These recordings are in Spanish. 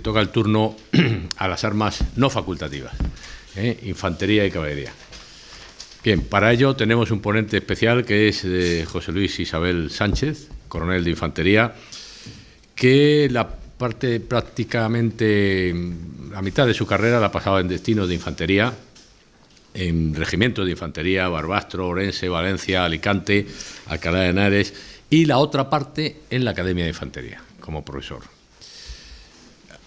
Toca el turno a las armas no facultativas, infantería y caballería. Bien, para ello tenemos un ponente especial que es José Luis Isabel Sánchez, coronel de infantería, que la parte prácticamente, la mitad de su carrera la ha pasado en destinos de infantería, en regimientos de infantería, Barbastro, Orense, Valencia, Alicante, Alcalá de Henares, y la otra parte en la Academia de Infantería, como profesor.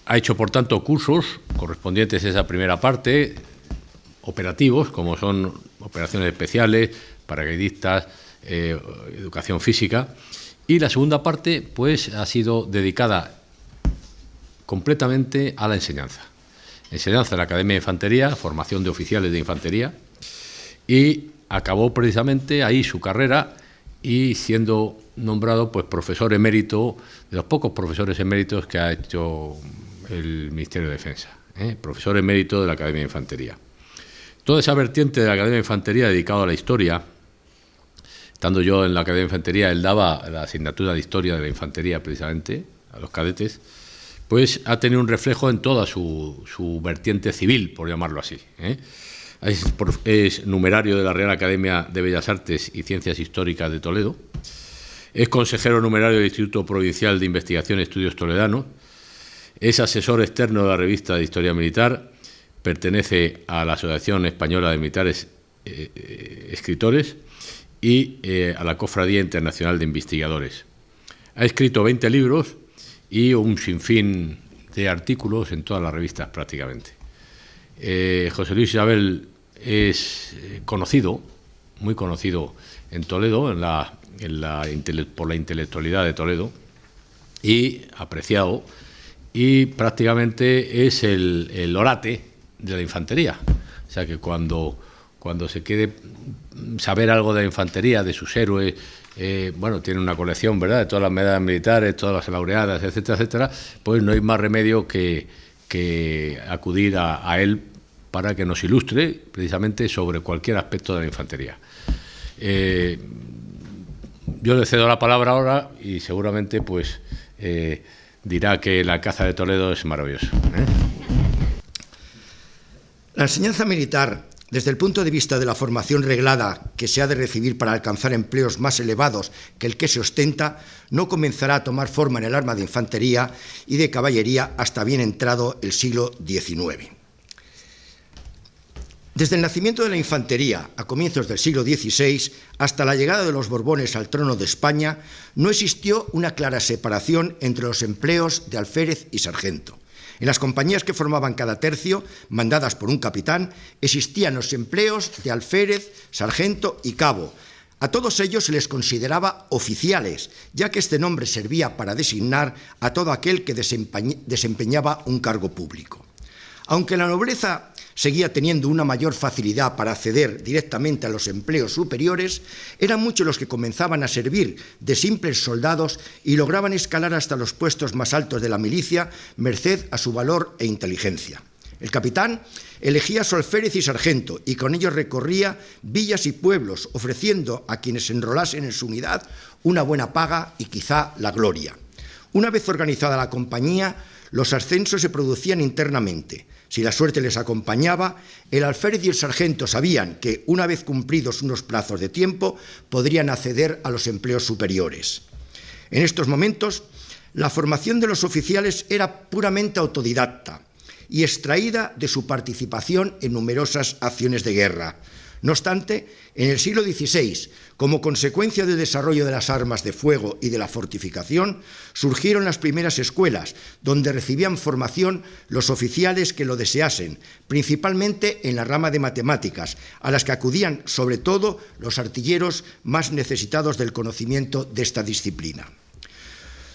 Ha hecho, por tanto, cursos correspondientes a esa primera parte, operativos, como son operaciones especiales, paracaidistas, educación física, y la segunda parte, pues, ha sido dedicada completamente a la enseñanza. Enseñanza en la Academia de Infantería, formación de oficiales de infantería, y acabó precisamente ahí su carrera y siendo nombrado, pues, profesor emérito, de los pocos profesores eméritos que ha hecho el Ministerio de Defensa, profesor emérito de la Academia de Infantería. Toda esa vertiente de la Academia de Infantería dedicada a la historia, estando yo en la Academia de Infantería, él daba la asignatura de Historia de la Infantería precisamente a los cadetes, pues ha tenido un reflejo en toda su vertiente civil, por llamarlo así. Es numerario de la Real Academia de Bellas Artes y Ciencias Históricas de Toledo, es consejero numerario del Instituto Provincial de Investigación y Estudios Toledanos, es asesor externo de la Revista de Historia Militar, pertenece a la Asociación Española de Militares Escritores y a la Cofradía Internacional de Investigadores. Ha escrito 20 libros y un sinfín de artículos en todas las revistas prácticamente. José Luis Isabel es conocido, muy conocido en Toledo, por la intelectualidad de Toledo, y apreciado, y prácticamente es el orate de la infantería. O sea que cuando se quiere saber algo de la infantería, de sus héroes, bueno, tiene una colección, ¿verdad?, de todas las medallas militares, todas las laureadas, etcétera, etcétera, pues no hay más remedio que acudir a él para que nos ilustre precisamente sobre cualquier aspecto de la infantería. Yo le cedo la palabra ahora y seguramente pues dirá que la caza de Toledo es maravillosa. La enseñanza militar, desde el punto de vista de la formación reglada que se ha de recibir para alcanzar empleos más elevados que el que se ostenta, no comenzará a tomar forma en el arma de infantería y de caballería hasta bien entrado el siglo XIX. Desde el nacimiento de la infantería a comienzos del siglo XVI hasta la llegada de los Borbones al trono de España, no existió una clara separación entre los empleos de alférez y sargento. En las compañías que formaban cada tercio, mandadas por un capitán, existían los empleos de alférez, sargento y cabo. A todos ellos se les consideraba oficiales, ya que este nombre servía para designar a todo aquel que desempeñaba un cargo público. Aunque la nobleza seguía teniendo una mayor facilidad para acceder directamente a los empleos superiores, eran muchos los que comenzaban a servir de simples soldados y lograban escalar hasta los puestos más altos de la milicia, merced a su valor e inteligencia. El capitán elegía su alférez y sargento y con ellos recorría villas y pueblos, ofreciendo a quienes se enrolasen en su unidad una buena paga y quizá la gloria. Una vez organizada la compañía, los ascensos se producían internamente. Si la suerte les acompañaba, el alférez y el sargento sabían que, una vez cumplidos unos plazos de tiempo, podrían acceder a los empleos superiores. En estos momentos, la formación de los oficiales era puramente autodidacta y extraída de su participación en numerosas acciones de guerra. No obstante, en el siglo XVI, como consecuencia del desarrollo de las armas de fuego y de la fortificación, surgieron las primeras escuelas, donde recibían formación los oficiales que lo deseasen, principalmente en la rama de matemáticas, a las que acudían sobre todo los artilleros más necesitados del conocimiento de esta disciplina.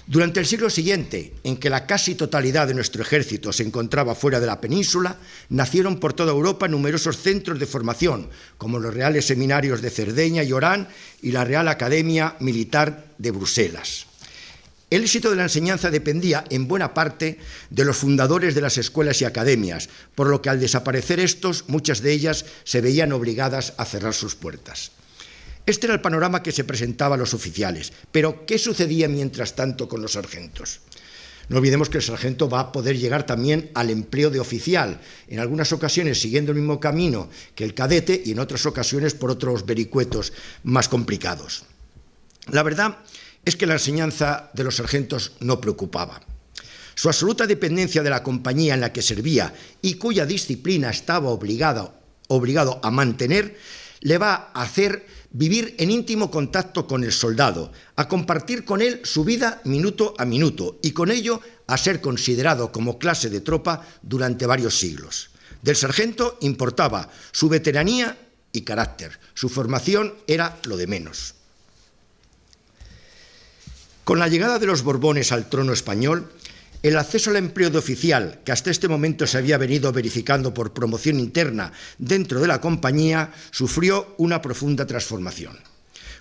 Durante el siglo siguiente, en que la casi totalidad de nuestro ejército se encontraba fuera de la península, nacieron por toda Europa numerosos centros de formación, como los Reales Seminarios de Cerdeña y Orán y la Real Academia Militar de Bruselas. El éxito de la enseñanza dependía, en buena parte, de los fundadores de las escuelas y academias, por lo que al desaparecer estos, muchas de ellas se veían obligadas a cerrar sus puertas. Este era el panorama que se presentaba a los oficiales, pero ¿qué sucedía mientras tanto con los sargentos? No olvidemos que el sargento va a poder llegar también al empleo de oficial, en algunas ocasiones siguiendo el mismo camino que el cadete y en otras ocasiones por otros vericuetos más complicados. La verdad es que la enseñanza de los sargentos no preocupaba. Su absoluta dependencia de la compañía en la que servía y cuya disciplina estaba obligado a mantener, le va a hacer vivir en íntimo contacto con el soldado, a compartir con él su vida minuto a minuto y con ello a ser considerado como clase de tropa durante varios siglos. Del sargento importaba su veteranía y carácter, su formación era lo de menos. Con la llegada de los Borbones al trono español, el acceso al empleo de oficial, que hasta este momento se había venido verificando por promoción interna dentro de la compañía, sufrió una profunda transformación.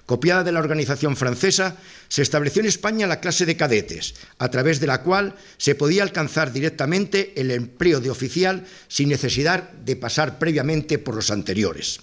Copiada de la organización francesa, se estableció en España la clase de cadetes, a través de la cual se podía alcanzar directamente el empleo de oficial sin necesidad de pasar previamente por los anteriores.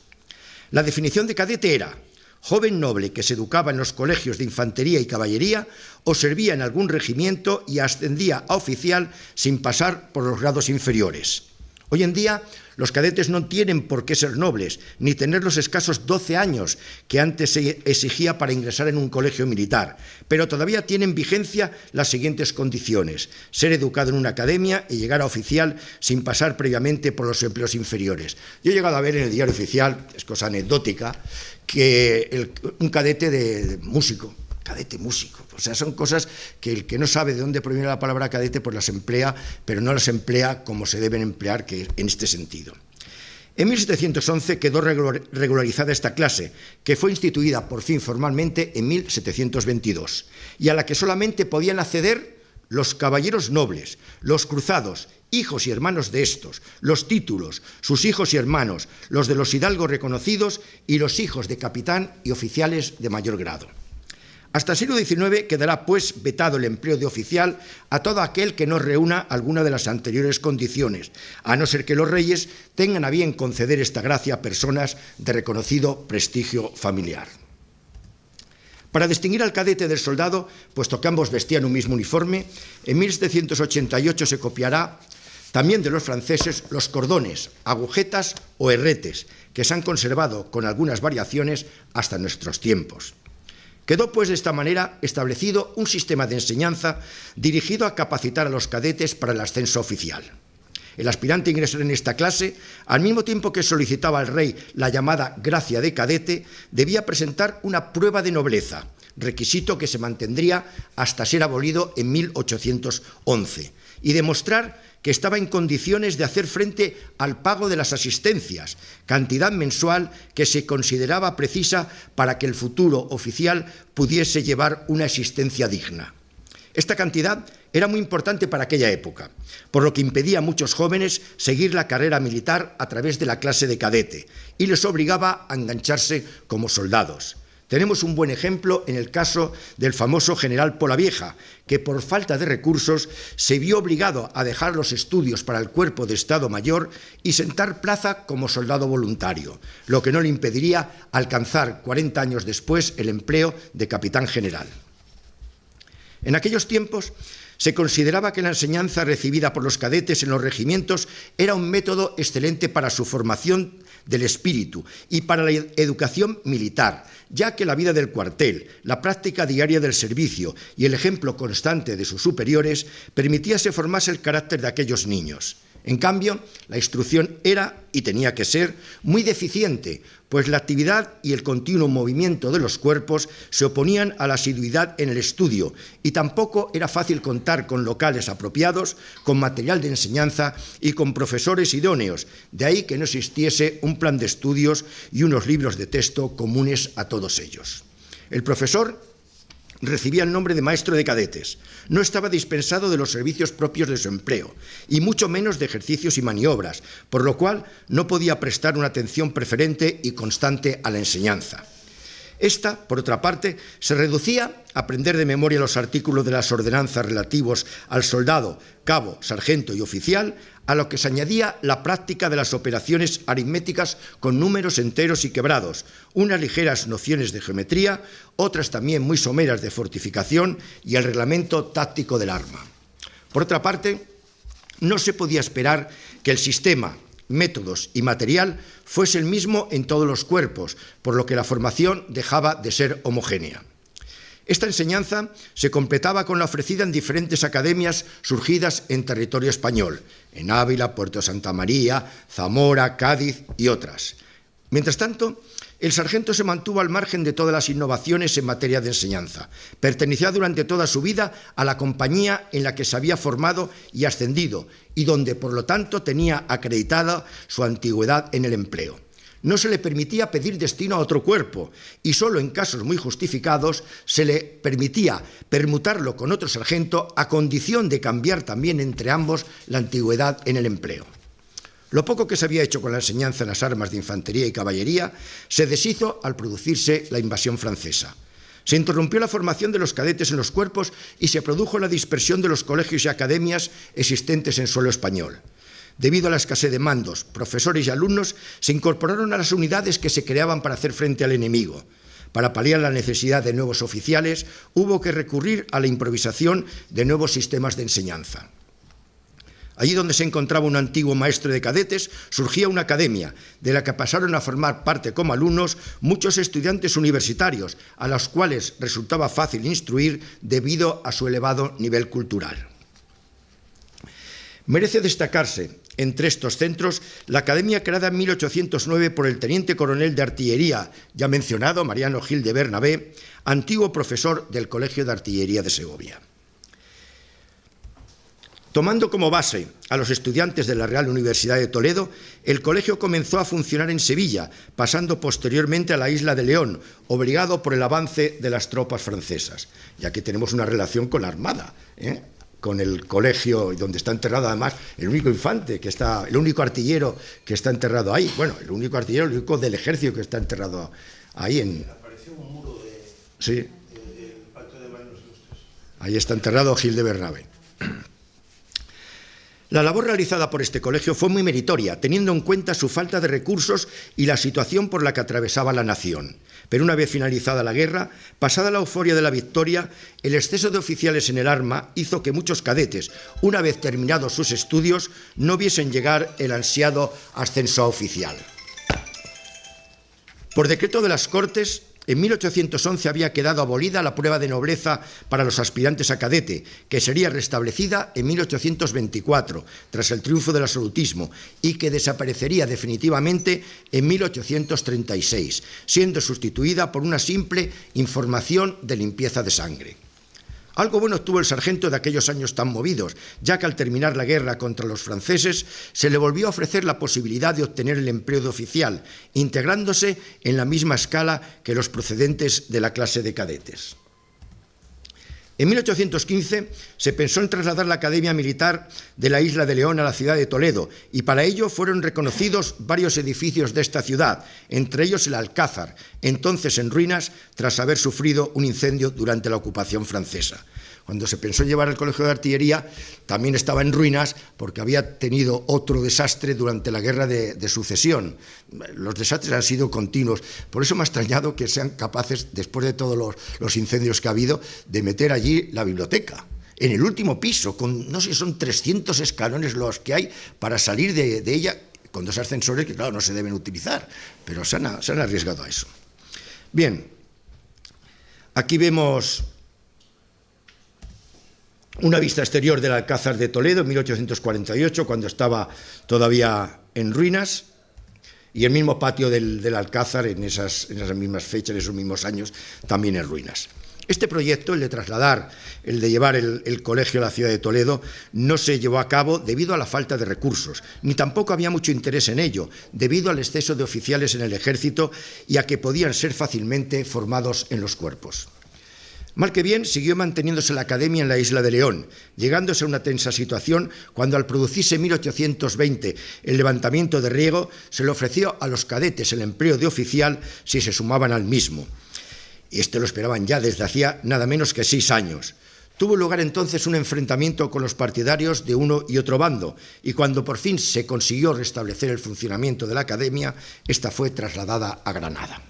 La definición de cadete era: joven noble que se educaba en los colegios de infantería y caballería o servía en algún regimiento y ascendía a oficial sin pasar por los grados inferiores. Hoy en día, los cadetes no tienen por qué ser nobles, ni tener los escasos 12 años que antes se exigía para ingresar en un colegio militar, pero todavía tienen vigencia las siguientes condiciones: ser educado en una academia y llegar a oficial sin pasar previamente por los empleos inferiores. Yo he llegado a ver en el diario oficial, es cosa anecdótica, que un cadete de músico, cadete músico. O sea, son cosas que el que no sabe de dónde proviene la palabra cadete, pues las emplea, pero no las emplea como se deben emplear, que en este sentido. En 1711 quedó regularizada esta clase, que fue instituida por fin formalmente en 1722, y a la que solamente podían acceder los caballeros nobles, los cruzados, hijos y hermanos de estos, los títulos, sus hijos y hermanos, los de los hidalgos reconocidos y los hijos de capitán y oficiales de mayor grado. Hasta el siglo XIX quedará, pues, vetado el empleo de oficial a todo aquel que no reúna alguna de las anteriores condiciones, a no ser que los reyes tengan a bien conceder esta gracia a personas de reconocido prestigio familiar. Para distinguir al cadete del soldado, puesto que ambos vestían un mismo uniforme, en 1788 se copiará también de los franceses los cordones, agujetas o herretes, que se han conservado con algunas variaciones hasta nuestros tiempos. Quedó, pues, de esta manera establecido un sistema de enseñanza dirigido a capacitar a los cadetes para el ascenso oficial. El aspirante a ingresar en esta clase, al mismo tiempo que solicitaba al rey la llamada gracia de cadete, debía presentar una prueba de nobleza, requisito que se mantendría hasta ser abolido en 1811, y demostrar que estaba en condiciones de hacer frente al pago de las asistencias, cantidad mensual que se consideraba precisa para que el futuro oficial pudiese llevar una existencia digna. Esta cantidad era muy importante para aquella época, por lo que impedía a muchos jóvenes seguir la carrera militar a través de la clase de cadete y les obligaba a engancharse como soldados. Tenemos un buen ejemplo en el caso del famoso general Polavieja, que por falta de recursos se vio obligado a dejar los estudios para el cuerpo de Estado Mayor y sentar plaza como soldado voluntario, lo que no le impediría alcanzar 40 años después el empleo de capitán general. En aquellos tiempos se consideraba que la enseñanza recibida por los cadetes en los regimientos era un método excelente para su formación del espíritu y para la educación militar, ya que la vida del cuartel, la práctica diaria del servicio y el ejemplo constante de sus superiores permitía se formase el carácter de aquellos niños. En cambio, la instrucción era, y tenía que ser, muy deficiente, pues la actividad y el continuo movimiento de los cuerpos se oponían a la asiduidad en el estudio y tampoco era fácil contar con locales apropiados, con material de enseñanza y con profesores idóneos, de ahí que no existiese un plan de estudios y unos libros de texto comunes a todos ellos. El profesor recibía el nombre de maestro de cadetes, no estaba dispensado de los servicios propios de su empleo, y mucho menos de ejercicios y maniobras, por lo cual no podía prestar una atención preferente y constante a la enseñanza. Esta, por otra parte, se reducía a aprender de memoria los artículos de las ordenanzas relativos al soldado, cabo, sargento y oficial, a lo que se añadía la práctica de las operaciones aritméticas con números enteros y quebrados, unas ligeras nociones de geometría, otras también muy someras de fortificación y el reglamento táctico del arma. Por otra parte, no se podía esperar que el sistema, métodos y material fuese el mismo en todos los cuerpos, por lo que la formación dejaba de ser homogénea. Esta enseñanza se completaba con la ofrecida en diferentes academias surgidas en territorio español, en Ávila, Puerto Santa María, Zamora, Cádiz y otras. Mientras tanto, el sargento se mantuvo al margen de todas las innovaciones en materia de enseñanza. Pertenecía durante toda su vida a la compañía en la que se había formado y ascendido, y donde, por lo tanto, tenía acreditada su antigüedad en el empleo. No se le permitía pedir destino a otro cuerpo y solo en casos muy justificados se le permitía permutarlo con otro sargento a condición de cambiar también entre ambos la antigüedad en el empleo. Lo poco que se había hecho con la enseñanza en las armas de infantería y caballería se deshizo al producirse la invasión francesa. Se interrumpió la formación de los cadetes en los cuerpos y se produjo la dispersión de los colegios y academias existentes en suelo español. Debido a la escasez de mandos, profesores y alumnos, se incorporaron a las unidades que se creaban para hacer frente al enemigo. Para paliar la necesidad de nuevos oficiales, hubo que recurrir a la improvisación de nuevos sistemas de enseñanza. Allí donde se encontraba un antiguo maestro de cadetes, surgía una academia, de la que pasaron a formar parte como alumnos muchos estudiantes universitarios, a los cuales resultaba fácil instruir debido a su elevado nivel cultural. Merece destacarse entre estos centros la academia creada en 1809 por el teniente coronel de artillería, ya mencionado, Mariano Gil de Bernabé, antiguo profesor del Colegio de Artillería de Segovia. Tomando como base a los estudiantes de la Real Universidad de Toledo, el colegio comenzó a funcionar en Sevilla, pasando posteriormente a la isla de León, obligado por el avance de las tropas francesas. Y aquí tenemos una relación con la Armada, con el colegio donde está enterrado además el único infante, el único artillero que está enterrado ahí. Bueno, el único artillero, el único del ejército que está enterrado ahí en... Apareció un muro sí. del Pacto de Marinos Ilustres. Ahí está enterrado Gil de Bernabé. La labor realizada por este colegio fue muy meritoria, teniendo en cuenta su falta de recursos y la situación por la que atravesaba la nación. Pero una vez finalizada la guerra, pasada la euforia de la victoria, el exceso de oficiales en el arma hizo que muchos cadetes, una vez terminados sus estudios, no viesen llegar el ansiado ascenso a oficial. Por decreto de las Cortes, en 1811 había quedado abolida la prueba de nobleza para los aspirantes a cadete, que sería restablecida en 1824, tras el triunfo del absolutismo, y que desaparecería definitivamente en 1836, siendo sustituida por una simple información de limpieza de sangre. Algo bueno tuvo el sargento de aquellos años tan movidos, ya que al terminar la guerra contra los franceses se le volvió a ofrecer la posibilidad de obtener el empleo de oficial, integrándose en la misma escala que los procedentes de la clase de cadetes. En 1815 se pensó en trasladar la Academia Militar de la isla de León a la ciudad de Toledo y para ello fueron reconocidos varios edificios de esta ciudad, entre ellos el Alcázar, entonces en ruinas tras haber sufrido un incendio durante la ocupación francesa. Cuando se pensó en llevar el Colegio de Artillería, también estaba en ruinas porque había tenido otro desastre durante la Guerra de Sucesión. Los desastres han sido continuos. Por eso me ha extrañado que sean capaces, después de todos los incendios que ha habido, de meter allí la biblioteca. En el último piso, con no sé si son 300 escalones los que hay para salir de ella, con dos ascensores que, claro, no se deben utilizar, pero se han arriesgado a eso. Bien, aquí vemos una vista exterior del Alcázar de Toledo en 1848, cuando estaba todavía en ruinas, y el mismo patio del Alcázar en esas mismas fechas, en esos mismos años, también en ruinas. Este proyecto, el de llevar el colegio a la ciudad de Toledo, no se llevó a cabo debido a la falta de recursos, ni tampoco había mucho interés en ello, debido al exceso de oficiales en el ejército y a que podían ser fácilmente formados en los cuerpos. Mal que bien, siguió manteniéndose la academia en la isla de León, llegándose a una tensa situación cuando al producirse en 1820 el levantamiento de Riego, se le ofreció a los cadetes el empleo de oficial si se sumaban al mismo. Y lo esperaban ya desde hacía nada menos que 6 años. Tuvo lugar entonces un enfrentamiento con los partidarios de uno y otro bando, y cuando por fin se consiguió restablecer el funcionamiento de la academia, esta fue trasladada a Granada.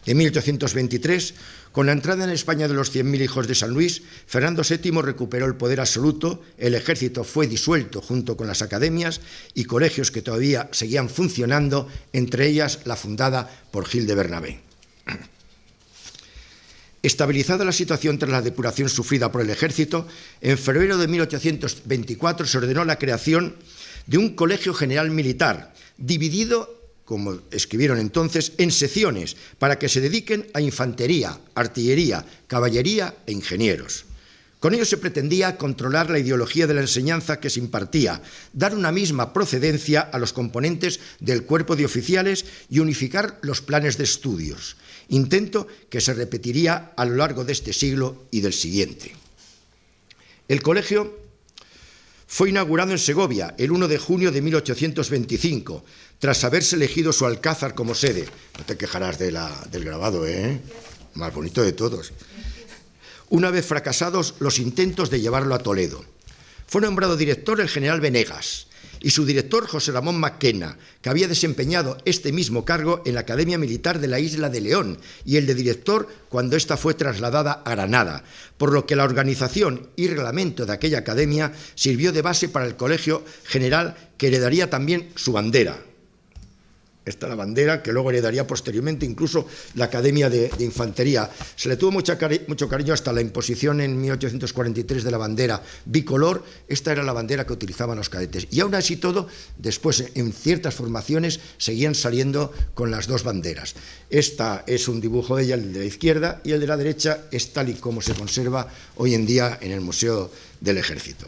En 1823, con la entrada en España de los 100.000 hijos de San Luis, Fernando VII recuperó el poder absoluto, el ejército fue disuelto junto con las academias y colegios que todavía seguían funcionando, entre ellas la fundada por Gil de Bernabé. Estabilizada la situación tras la depuración sufrida por el ejército, en febrero de 1824 se ordenó la creación de un colegio general militar, dividido, como escribieron entonces, en secciones para que se dediquen a infantería, artillería, caballería e ingenieros. Con ello se pretendía controlar la ideología de la enseñanza que se impartía, dar una misma procedencia a los componentes del cuerpo de oficiales y unificar los planes de estudios, intento que se repetiría a lo largo de este siglo y del siguiente. El colegio fue inaugurado en Segovia el 1 de junio de 1825, tras haberse elegido su alcázar como sede. No te quejarás del grabado, ¿eh? Más bonito de todos. Una vez fracasados los intentos de llevarlo a Toledo. Fue nombrado director el general Venegas y su director José Ramón Maquena, que había desempeñado este mismo cargo en la Academia Militar de la Isla de León y el de director cuando ésta fue trasladada a Granada, por lo que la organización y reglamento de aquella academia sirvió de base para el Colegio General, que heredaría también su bandera. Esta es la bandera que luego heredaría posteriormente incluso la Academia de Infantería. Se le tuvo mucho cariño hasta la imposición en 1843 de la bandera bicolor. Esta era la bandera que utilizaban los cadetes. Y aún así todo, después en ciertas formaciones seguían saliendo con las dos banderas. Esta es un dibujo de ella, el de la izquierda, y el de la derecha es tal y como se conserva hoy en día en el Museo del Ejército.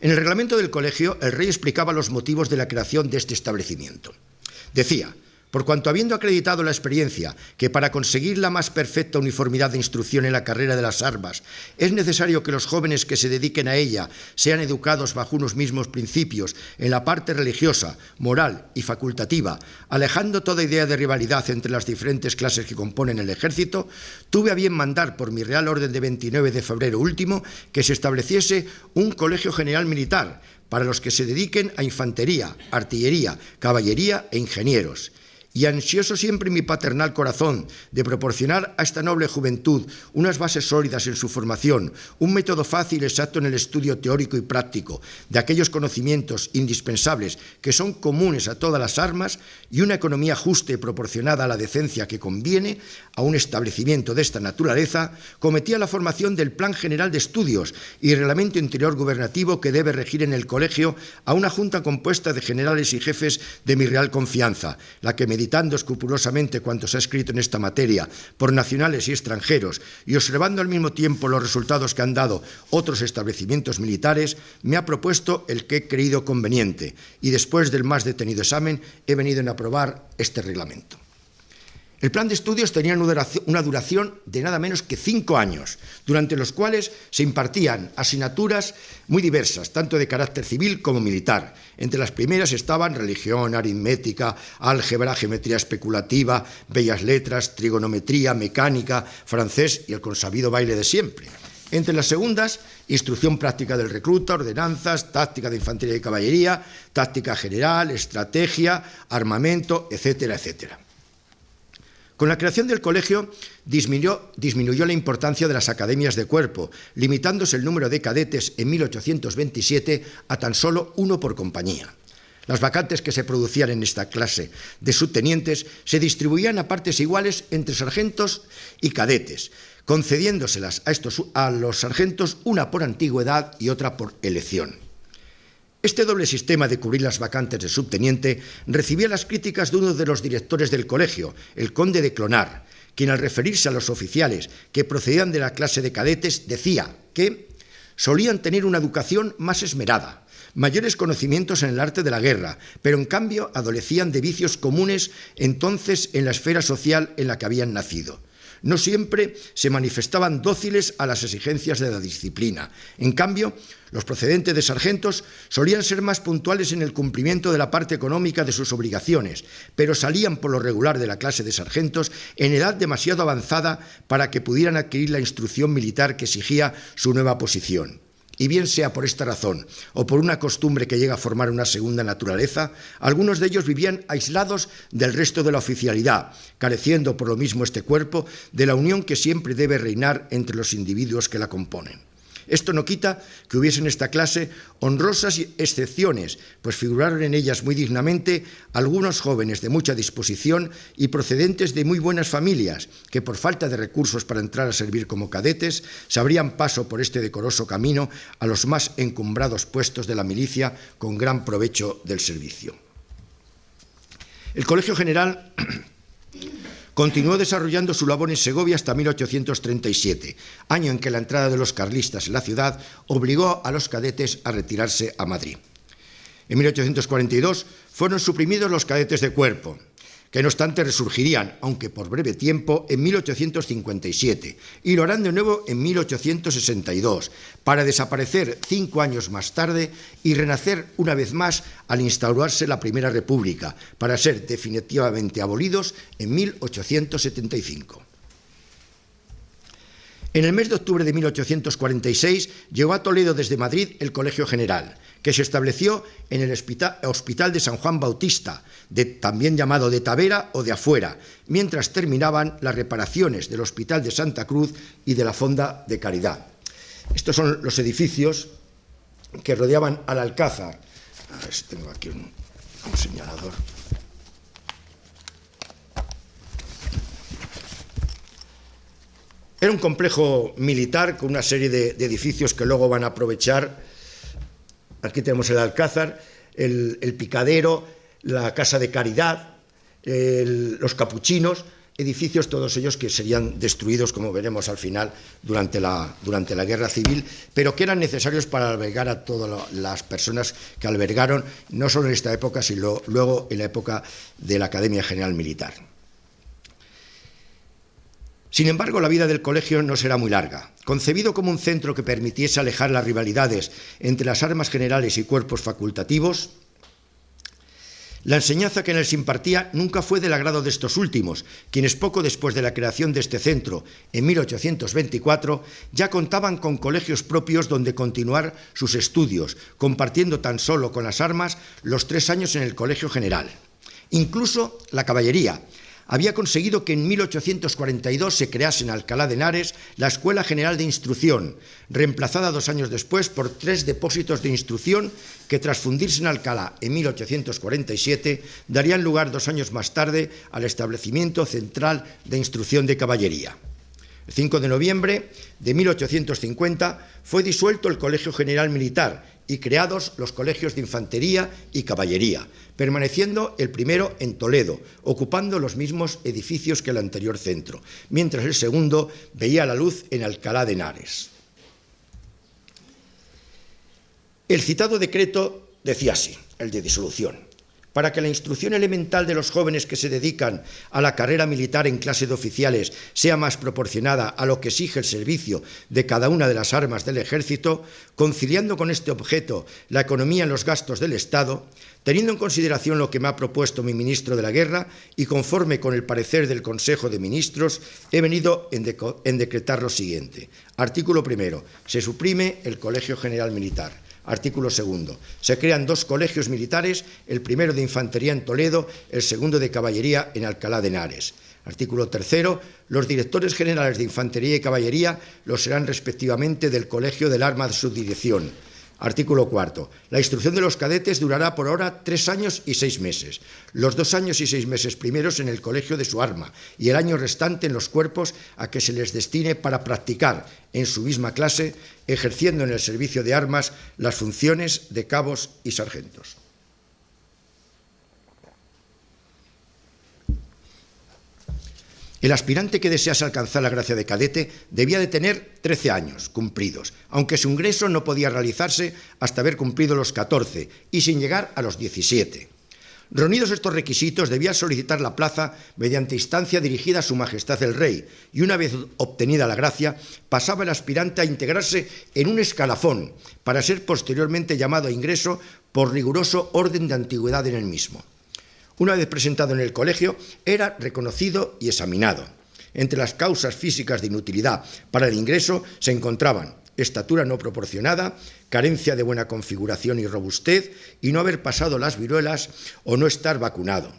En el reglamento del colegio, el rey explicaba los motivos de la creación de este establecimiento. Decía: por cuanto habiendo acreditado la experiencia que para conseguir la más perfecta uniformidad de instrucción en la carrera de las armas es necesario que los jóvenes que se dediquen a ella sean educados bajo unos mismos principios en la parte religiosa, moral y facultativa, alejando toda idea de rivalidad entre las diferentes clases que componen el ejército, tuve a bien mandar por mi Real Orden de 29 de febrero último que se estableciese un colegio general militar para los que se dediquen a infantería, artillería, caballería e ingenieros. Y ansioso siempre mi paternal corazón de proporcionar a esta noble juventud unas bases sólidas en su formación, un método fácil y exacto en el estudio teórico y práctico de aquellos conocimientos indispensables que son comunes a todas las armas y una economía justa y proporcionada a la decencia que conviene a un establecimiento de esta naturaleza, cometía la formación del Plan General de Estudios y Reglamento Interior Gubernativo que debe regir en el colegio a una junta compuesta de generales y jefes de mi real confianza, la que meditando escrupulosamente cuanto se ha escrito en esta materia por nacionales y extranjeros y observando al mismo tiempo los resultados que han dado otros establecimientos militares, me ha propuesto el que he creído conveniente y después del más detenido examen he venido a aprobar este reglamento. El plan de estudios tenía una duración de nada menos que 5 años, durante los cuales se impartían asignaturas muy diversas, tanto de carácter civil como militar. Entre las primeras estaban religión, aritmética, álgebra, geometría especulativa, bellas letras, trigonometría, mecánica, francés y el consabido baile de siempre. Entre las segundas, instrucción práctica del recluta, ordenanzas, táctica de infantería y caballería, táctica general, estrategia, armamento, etcétera, etcétera. Con la creación del colegio disminuyó la importancia de las academias de cuerpo, limitándose el número de cadetes en 1827 a tan solo 1 por compañía. Las vacantes que se producían en esta clase de subtenientes se distribuían a partes iguales entre sargentos y cadetes, concediéndoselas a los sargentos una por antigüedad y otra por elección. Este doble sistema de cubrir las vacantes de subteniente recibía las críticas de uno de los directores del colegio, el conde de Clonar, quien al referirse a los oficiales que procedían de la clase de cadetes decía que solían tener una educación más esmerada, mayores conocimientos en el arte de la guerra, pero en cambio adolecían de vicios comunes entonces en la esfera social en la que habían nacido. No siempre se manifestaban dóciles a las exigencias de la disciplina. En cambio, los procedentes de sargentos solían ser más puntuales en el cumplimiento de la parte económica de sus obligaciones, pero salían por lo regular de la clase de sargentos en edad demasiado avanzada para que pudieran adquirir la instrucción militar que exigía su nueva posición. y bien sea por esta razón o por una costumbre que llega a formar una segunda naturaleza, algunos de ellos vivían aislados del resto de la oficialidad, careciendo por lo mismo este cuerpo de la unión que siempre debe reinar entre los individuos que la componen. Esto no quita que hubiese en esta clase honrosas excepciones, pues figuraron en ellas muy dignamente algunos jóvenes de mucha disposición y procedentes de muy buenas familias, que por falta de recursos para entrar a servir como cadetes, se abrían paso por este decoroso camino a los más encumbrados puestos de la milicia con gran provecho del servicio. El Colegio General continuó desarrollando su labor en Segovia hasta 1837, año en que la entrada de los carlistas en la ciudad obligó a los cadetes a retirarse a Madrid. En 1842 fueron suprimidos los cadetes de cuerpo, que no obstante resurgirían, aunque por breve tiempo, en 1857, y lo harán de nuevo en 1862, para desaparecer 5 años más tarde y renacer una vez más al instaurarse la Primera República, para ser definitivamente abolidos en 1875. En el mes de octubre de 1846 llegó a Toledo desde Madrid el Colegio General, que se estableció en el Hospital de San Juan Bautista, también llamado de Tavera o de Afuera, mientras terminaban las reparaciones del Hospital de Santa Cruz y de la Fonda de Caridad. Estos son los edificios que rodeaban al Alcázar. A ver si tengo aquí un señalador. Era un complejo militar con una serie de edificios que luego van a aprovechar. Aquí tenemos el Alcázar, el Picadero, la Casa de Caridad, los Capuchinos, edificios todos ellos que serían destruidos, como veremos al final, durante la Guerra Civil, pero que eran necesarios para albergar a todas las personas que albergaron, no solo en esta época, sino luego en la época de la Academia General Militar. Sin embargo, la vida del colegio no será muy larga. Concebido como un centro que permitiese alejar las rivalidades entre las armas generales y cuerpos facultativos, la enseñanza que en él se impartía nunca fue del agrado de estos últimos, quienes poco después de la creación de este centro, en 1824, ya contaban con colegios propios donde continuar sus estudios, compartiendo tan solo con las armas los 3 años en el Colegio General. Incluso la caballería había conseguido que en 1842 se crease en Alcalá de Henares la Escuela General de Instrucción, reemplazada 2 años después por 3 depósitos de instrucción que, tras fundirse en Alcalá en 1847, darían lugar 2 años más tarde al establecimiento central de instrucción de caballería. El 5 de noviembre de 1850 fue disuelto el Colegio General Militar y creados los colegios de Infantería y Caballería, permaneciendo el primero en Toledo, ocupando los mismos edificios que el anterior centro, mientras el segundo veía la luz en Alcalá de Henares. El citado decreto decía así, el de disolución: para que la instrucción elemental de los jóvenes que se dedican a la carrera militar en clase de oficiales sea más proporcionada a lo que exige el servicio de cada una de las armas del ejército, conciliando con este objeto la economía en los gastos del Estado, teniendo en consideración lo que me ha propuesto mi ministro de la Guerra y conforme con el parecer del Consejo de Ministros, he venido en decretar lo siguiente. Artículo 1. Se suprime el Colegio General Militar. Artículo 2. Se crean 2 colegios militares, el primero de Infantería en Toledo, el segundo de Caballería en Alcalá de Henares. Artículo 3. Los directores generales de Infantería y Caballería lo serán respectivamente del Colegio del Arma de Subdirección. Artículo 4. La instrucción de los cadetes durará por ahora 3 años y 6 meses. Los 2 años y 6 meses primeros en el colegio de su arma y el año restante en los cuerpos a que se les destine para practicar en su misma clase, ejerciendo en el servicio de armas las funciones de cabos y sargentos. El aspirante que desease alcanzar la gracia de cadete debía de tener 13 años cumplidos, aunque su ingreso no podía realizarse hasta haber cumplido los 14 y sin llegar a los 17. Reunidos estos requisitos, debía solicitar la plaza mediante instancia dirigida a Su Majestad el Rey y, una vez obtenida la gracia, pasaba el aspirante a integrarse en un escalafón para ser posteriormente llamado a ingreso por riguroso orden de antigüedad en el mismo. Una vez presentado en el colegio, era reconocido y examinado. Entre las causas físicas de inutilidad para el ingreso se encontraban estatura no proporcionada, carencia de buena configuración y robustez y no haber pasado las viruelas o no estar vacunado.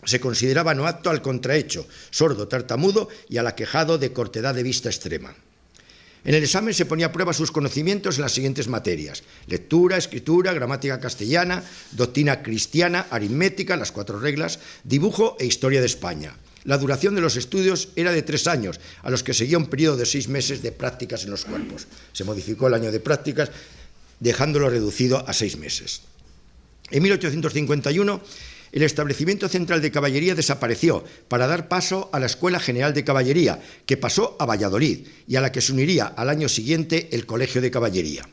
Se consideraba no apto al contrahecho, sordo, tartamudo y al aquejado de cortedad de vista extrema. En el examen se ponía a prueba sus conocimientos en las siguientes materias: lectura, escritura, gramática castellana, doctrina cristiana, aritmética, las 4 reglas, dibujo e historia de España. La duración de los estudios era de 3 años, a los que seguía un periodo de 6 meses de prácticas en los cuerpos. Se modificó el año de prácticas, dejándolo reducido a 6 meses. En 1851, el establecimiento central de caballería desapareció para dar paso a la Escuela General de Caballería, que pasó a Valladolid y a la que se uniría al año siguiente el Colegio de Caballería.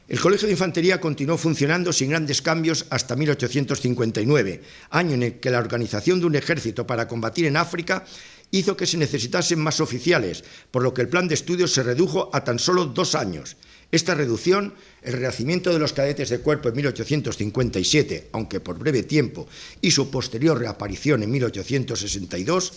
El Colegio de Infantería continuó funcionando sin grandes cambios hasta 1859, año en el que la organización de un ejército para combatir en África hizo que se necesitasen más oficiales, por lo que el plan de estudios se redujo a tan solo 2 años. Esta reducción, el renacimiento de los cadetes de cuerpo en 1857, aunque por breve tiempo, y su posterior reaparición en 1862,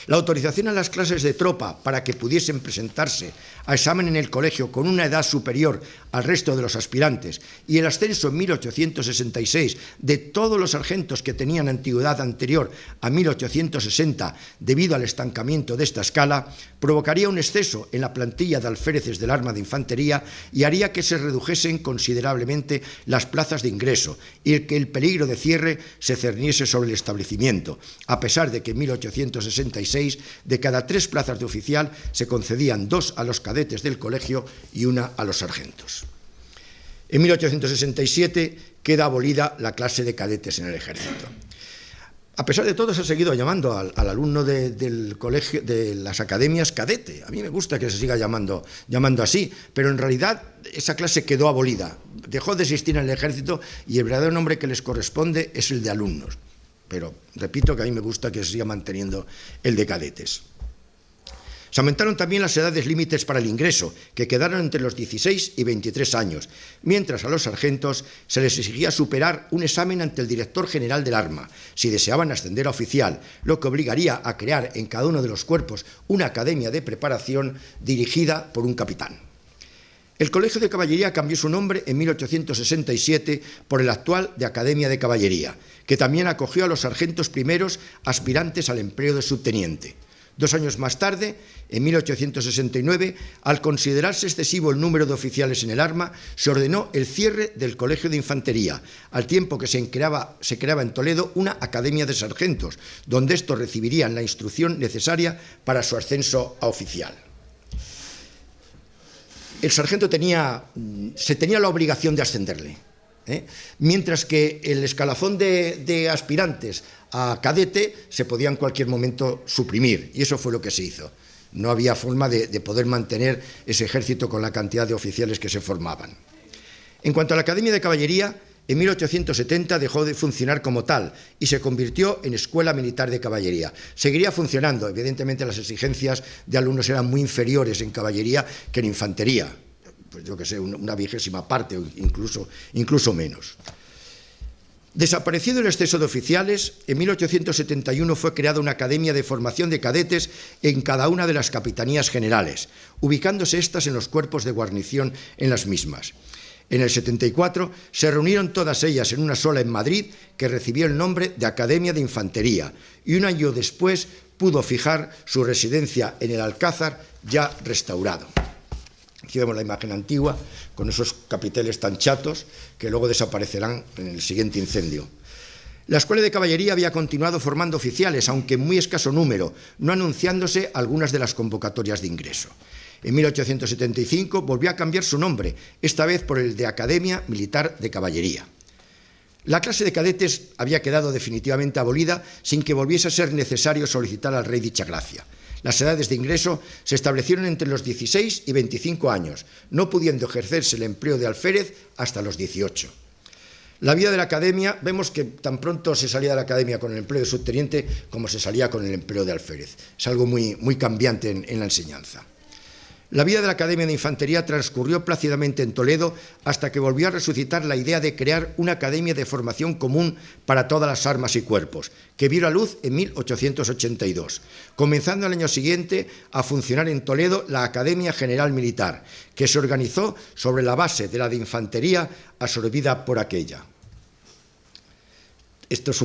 la autorización a las clases de tropa para que pudiesen presentarse a examen en el colegio con una edad superior al resto de los aspirantes y el ascenso en 1866 de todos los sargentos que tenían antigüedad anterior a 1860 debido al estancamiento de esta escala, provocaría un exceso en la plantilla de alféreces del arma de infantería y haría que se redujesen considerablemente las plazas de ingreso y que el peligro de cierre se cerniese sobre el establecimiento, a pesar de que en 1866 de cada 3 plazas de oficial se concedían 2 a los cadetes del colegio y 1 a los sargentos. En 1867 queda abolida la clase de cadetes en el ejército. A pesar de todo, se ha seguido llamando al alumno del colegio, de las academias, cadete. A mí me gusta que se siga llamando así, pero en realidad esa clase quedó abolida. Dejó de existir en el ejército y el verdadero nombre que les corresponde es el de alumnos. Pero repito que a mí me gusta que se siga manteniendo el de cadetes. Se aumentaron también las edades límites para el ingreso, que quedaron entre los 16 y 23 años, mientras a los sargentos se les exigía superar un examen ante el director general del arma, si deseaban ascender a oficial, lo que obligaría a crear en cada uno de los cuerpos una academia de preparación dirigida por un capitán. El Colegio de Caballería cambió su nombre en 1867 por el actual de Academia de Caballería, que también acogió a los sargentos primeros aspirantes al empleo de subteniente. 2 años más tarde, en 1869, al considerarse excesivo el número de oficiales en el arma, se ordenó el cierre del Colegio de Infantería, al tiempo que se creaba en Toledo una academia de sargentos, donde estos recibirían la instrucción necesaria para su ascenso a oficial. El sargento tenía la obligación de ascenderle, mientras que el escalafón de aspirantes a cadete se podía en cualquier momento suprimir, y eso fue lo que se hizo. No había forma de poder mantener ese ejército con la cantidad de oficiales que se formaban. En cuanto a la Academia de Caballería, en 1870 dejó de funcionar como tal y se convirtió en Escuela Militar de Caballería. Seguiría funcionando, evidentemente las exigencias de alumnos eran muy inferiores en caballería que en infantería, pues yo que sé, una 20ª parte o incluso menos. Desaparecido el exceso de oficiales, en 1871 fue creada una academia de formación de cadetes en cada una de las capitanías generales, ubicándose estas en los cuerpos de guarnición en las mismas. En el 74 se reunieron todas ellas en una sola en Madrid, que recibió el nombre de Academia de Infantería, y un año después pudo fijar su residencia en el Alcázar, ya restaurado. Aquí vemos la imagen antigua, con esos capiteles tan chatos que luego desaparecerán en el siguiente incendio. La Escuela de Caballería había continuado formando oficiales, aunque en muy escaso número, no anunciándose algunas de las convocatorias de ingreso. En 1875 volvió a cambiar su nombre, esta vez por el de Academia Militar de Caballería. La clase de cadetes había quedado definitivamente abolida sin que volviese a ser necesario solicitar al rey dicha gracia. Las edades de ingreso se establecieron entre los 16 y 25 años, no pudiendo ejercerse el empleo de alférez hasta los 18. La vida de la academia, vemos que tan pronto se salía de la academia con el empleo de subteniente como se salía con el empleo de alférez. Es algo muy cambiante en la enseñanza. La vida de la Academia de Infantería transcurrió plácidamente en Toledo hasta que volvió a resucitar la idea de crear una academia de formación común para todas las armas y cuerpos, que vio la luz en 1882, comenzando al año siguiente a funcionar en Toledo la Academia General Militar, que se organizó sobre la base de la de Infantería absorbida por aquella. Esto es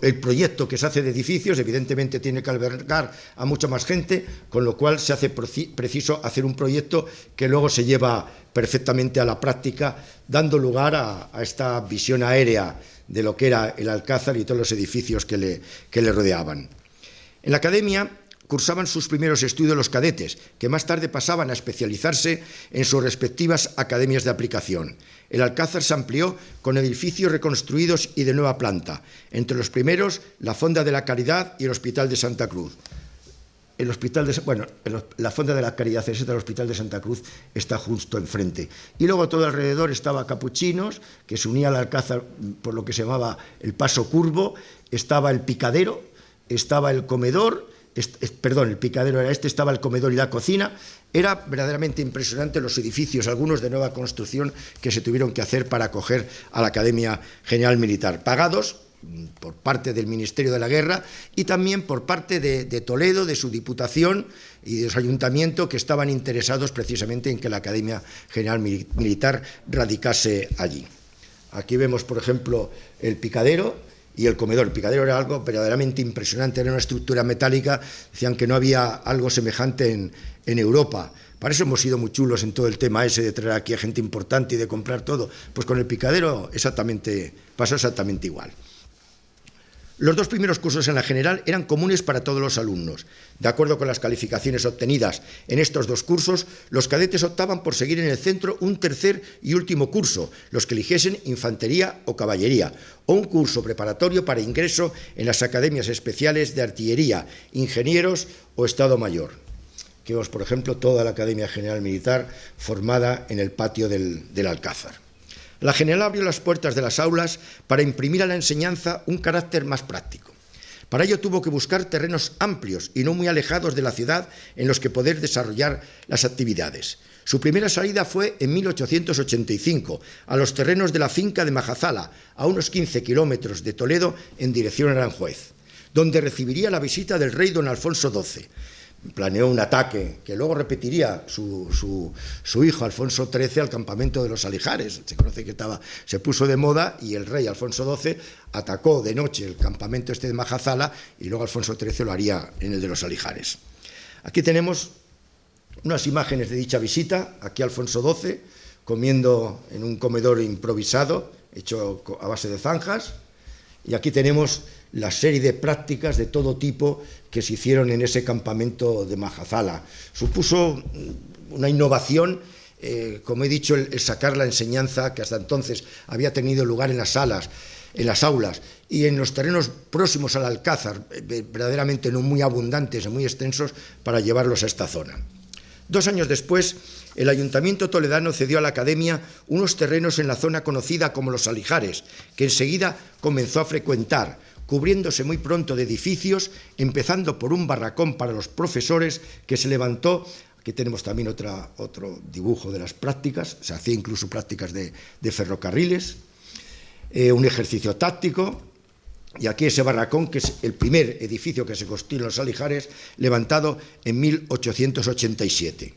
el proyecto que se hace de edificios, evidentemente tiene que albergar a mucha más gente, con lo cual se hace preciso hacer un proyecto que luego se lleva perfectamente a la práctica, dando lugar a esta visión aérea de lo que era el Alcázar y todos los edificios que le rodeaban. En la academia cursaban sus primeros estudios los cadetes, que más tarde pasaban a especializarse en sus respectivas academias de aplicación. El Alcázar se amplió con edificios reconstruidos y de nueva planta, entre los primeros la Fonda de la Caridad y el Hospital de Santa Cruz. La Fonda de la Caridad, ese del Hospital de Santa Cruz, está justo enfrente. Y luego todo alrededor estaba Capuchinos, que se unía al Alcázar por lo que se llamaba el Paso Curvo, estaba el Picadero, estaba el comedor, el picadero era estaba el comedor y la cocina. Era verdaderamente impresionante los edificios, algunos de nueva construcción, que se tuvieron que hacer para acoger a la Academia General Militar, pagados por parte del Ministerio de la Guerra y también por parte de Toledo, de su Diputación y de su Ayuntamiento, que estaban interesados precisamente en que la Academia General Militar radicase allí. Aquí vemos, por ejemplo, el picadero y el comedor. El picadero era algo verdaderamente impresionante, era una estructura metálica, decían que no había algo semejante en Europa. Para eso hemos sido muy chulos en todo el tema ese de traer aquí a gente importante y de comprar todo. Pues con el picadero pasó exactamente igual. Los dos primeros cursos en la general eran comunes para todos los alumnos. De acuerdo con las calificaciones obtenidas en estos dos cursos, los cadetes optaban por seguir en el centro un tercer y último curso, los que eligiesen infantería o caballería, o un curso preparatorio para ingreso en las academias especiales de artillería, ingenieros o Estado Mayor. Aquí vemos, por ejemplo, toda la Academia General Militar formada en el patio del Alcázar. La general abrió las puertas de las aulas para imprimir a la enseñanza un carácter más práctico. Para ello tuvo que buscar terrenos amplios y no muy alejados de la ciudad en los que poder desarrollar las actividades. Su primera salida fue en 1885, a los terrenos de la finca de Majazala, a unos 15 kilómetros de Toledo en dirección a Aranjuez, donde recibiría la visita del rey don Alfonso XII. Planeó un ataque que luego repetiría su hijo Alfonso XIII al campamento de los Alijares. Se conoce que se puso de moda y el rey Alfonso XII atacó de noche el campamento de Majazala y luego Alfonso XIII lo haría en el de los Alijares. Aquí tenemos unas imágenes de dicha visita. Aquí Alfonso XII comiendo en un comedor improvisado hecho a base de zanjas, y aquí tenemos la serie de prácticas de todo tipo que se hicieron en ese campamento de Majazala. Supuso una innovación, como he dicho, el sacar la enseñanza que hasta entonces había tenido lugar en las aulas y en los terrenos próximos al Alcázar, verdaderamente no muy abundantes, muy extensos, para llevarlos a esta zona. 2 años después, el Ayuntamiento toledano cedió a la Academia unos terrenos en la zona conocida como Los Alijares, que enseguida comenzó a frecuentar, cubriéndose muy pronto de edificios, empezando por un barracón para los profesores que se levantó. Aquí tenemos también otro dibujo de las prácticas, se hacía incluso prácticas de ferrocarriles, un ejercicio táctico, y aquí ese barracón, que es el primer edificio que se construyó en Los Alijares, levantado en 1887.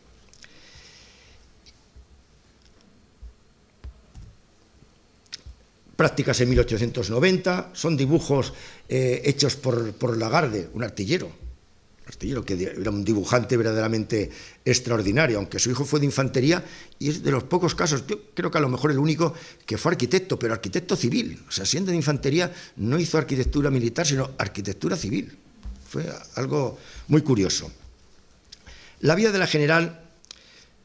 Prácticas en 1890, son dibujos hechos por Lagarde, un artillero que era un dibujante verdaderamente extraordinario, aunque su hijo fue de infantería y es de los pocos casos, yo creo que a lo mejor el único que fue arquitecto, pero arquitecto civil. O sea, siendo de infantería no hizo arquitectura militar, sino arquitectura civil. Fue algo muy curioso. La vida de la general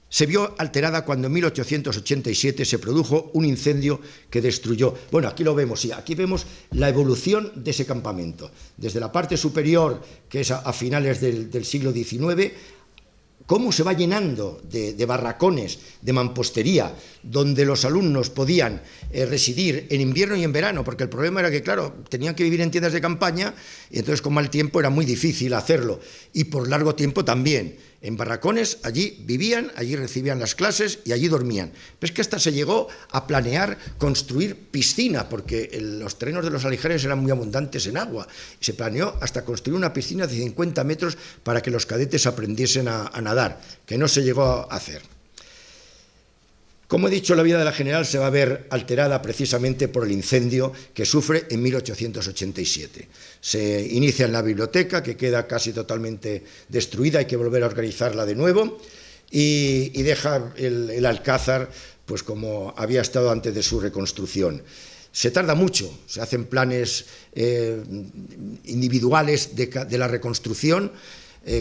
se vio alterada cuando en 1887 se produjo un incendio que destruyó. Bueno, aquí lo vemos, sí, aquí vemos la evolución de ese campamento. Desde la parte superior, que es a finales del siglo XIX, cómo se va llenando de barracones, de mampostería, donde los alumnos podían residir en invierno y en verano, porque el problema era que, claro, tenían que vivir en tiendas de campaña y entonces con mal tiempo era muy difícil hacerlo, y por largo tiempo también. En barracones, allí vivían, allí recibían las clases y allí dormían. Pero es que hasta se llegó a planear construir piscina, porque los terrenos de los Alijares eran muy abundantes en agua. Y se planeó hasta construir una piscina de 50 metros para que los cadetes aprendiesen a nadar, que no se llegó a hacer. Como he dicho, la vida de la General se va a ver alterada precisamente por el incendio que sufre en 1887. Se inicia en la biblioteca, que queda casi totalmente destruida, hay que volver a organizarla de nuevo, y deja el Alcázar pues como había estado antes de su reconstrucción. Se tarda mucho, se hacen planes individuales de la reconstrucción,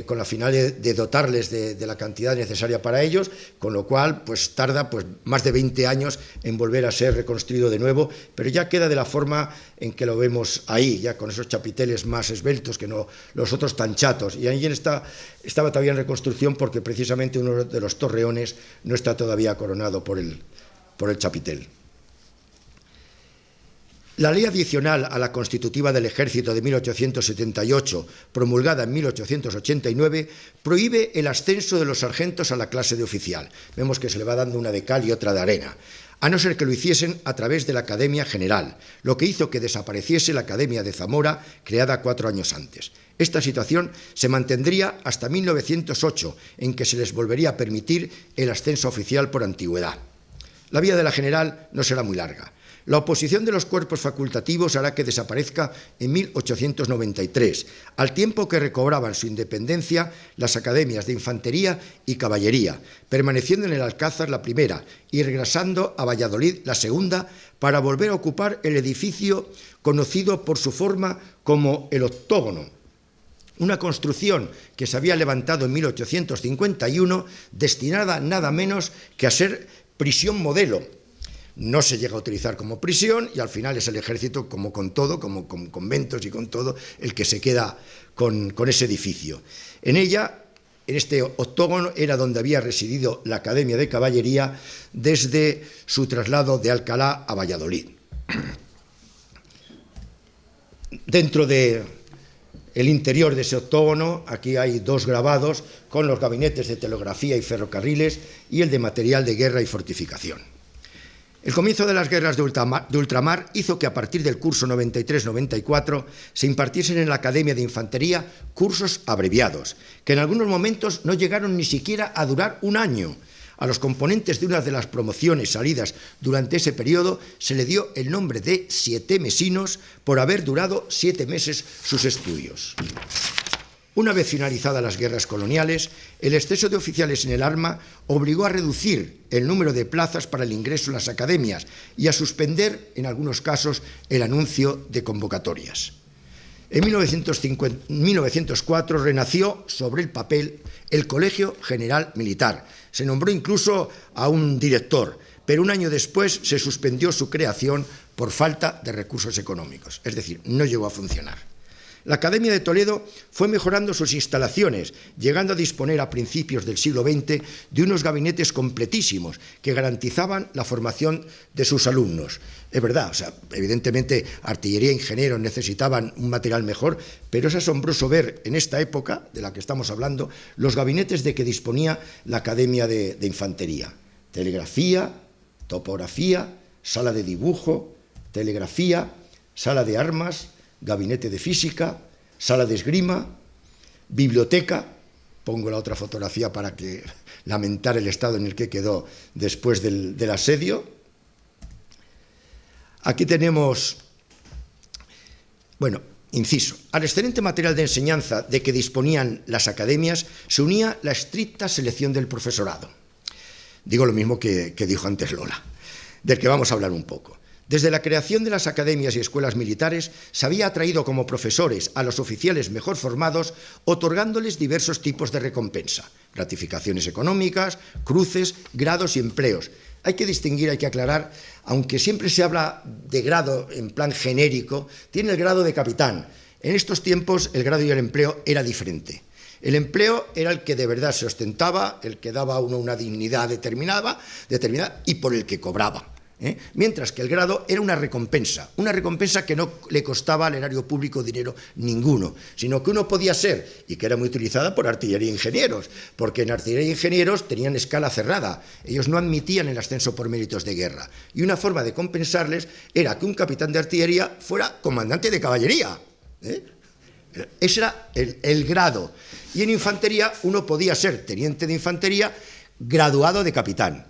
con la finalidad de dotarles de la cantidad necesaria para ellos, con lo cual pues tarda más de 20 años en volver a ser reconstruido de nuevo, pero ya queda de la forma en que lo vemos ahí, ya con esos chapiteles más esbeltos que no los otros tan chatos. Y ahí estaba todavía en reconstrucción porque precisamente uno de los torreones no está todavía coronado por el chapitel. La ley adicional a la constitutiva del Ejército de 1878, promulgada en 1889, prohíbe el ascenso de los sargentos a la clase de oficial. Vemos que se le va dando una de cal y otra de arena, a no ser que lo hiciesen a través de la Academia General, lo que hizo que desapareciese la Academia de Zamora, creada 4 años antes. Esta situación se mantendría hasta 1908, en que se les volvería a permitir el ascenso oficial por antigüedad. La vida de la General no será muy larga. La oposición de los cuerpos facultativos hará que desaparezca en 1893, al tiempo que recobraban su independencia las academias de Infantería y Caballería, permaneciendo en el Alcázar la primera y regresando a Valladolid la segunda, para volver a ocupar el edificio conocido por su forma como el Octógono, una construcción que se había levantado en 1851, destinada nada menos que a ser prisión modelo. No se llega a utilizar como prisión y al final es el ejército, como con todo, como con conventos y con todo, el que se queda con ese edificio. En ella, en este octógono, era donde había residido la Academia de Caballería desde su traslado de Alcalá a Valladolid. Dentro del interior de ese octógono, aquí hay 2 grabados con los gabinetes de telegrafía y ferrocarriles y el de material de guerra y fortificación. El comienzo de las guerras de ultramar hizo que a partir del curso 93-94 se impartiesen en la Academia de Infantería cursos abreviados, que en algunos momentos no llegaron ni siquiera a durar un año. A los componentes de una de las promociones salidas durante ese periodo se le dio el nombre de 7 mesinos por haber durado 7 meses sus estudios. Una vez finalizadas las guerras coloniales, el exceso de oficiales en el arma obligó a reducir el número de plazas para el ingreso en las academias y a suspender, en algunos casos, el anuncio de convocatorias. En 1904 renació sobre el papel el Colegio General Militar. Se nombró incluso a un director, pero un año después se suspendió su creación por falta de recursos económicos, es decir, no llegó a funcionar. La Academia de Toledo fue mejorando sus instalaciones, llegando a disponer a principios del siglo XX de unos gabinetes completísimos que garantizaban la formación de sus alumnos. Es verdad, evidentemente artillería e ingenieros necesitaban un material mejor, pero es asombroso ver en esta época de la que estamos hablando los gabinetes de que disponía la Academia de Infantería. Telegrafía, topografía, sala de dibujo, telegrafía, sala de armas, gabinete de física, sala de esgrima, biblioteca. Pongo la otra fotografía para que lamentar el estado en el que quedó después del asedio. Aquí tenemos, inciso, al excelente material de enseñanza de que disponían las academias se unía la estricta selección del profesorado. Digo lo mismo que dijo antes Lola, del que vamos a hablar un poco. Desde la creación de las academias y escuelas militares se había atraído como profesores a los oficiales mejor formados, otorgándoles diversos tipos de recompensa, gratificaciones económicas, cruces, grados y empleos. Hay que distinguir, hay que aclarar, aunque siempre se habla de grado en plan genérico, tiene el grado de capitán. En estos tiempos el grado y el empleo era diferente. El empleo era el que de verdad se ostentaba, el que daba a uno una dignidad determinada y por el que cobraba. Mientras que el grado era una recompensa que no le costaba al erario público dinero ninguno, sino que uno podía ser, y que era muy utilizada por artillería e ingenieros, porque en artillería e ingenieros tenían escala cerrada, ellos no admitían el ascenso por méritos de guerra, y una forma de compensarles era que un capitán de artillería fuera comandante de caballería. Ese era el grado. Y en infantería uno podía ser teniente de infantería graduado de capitán.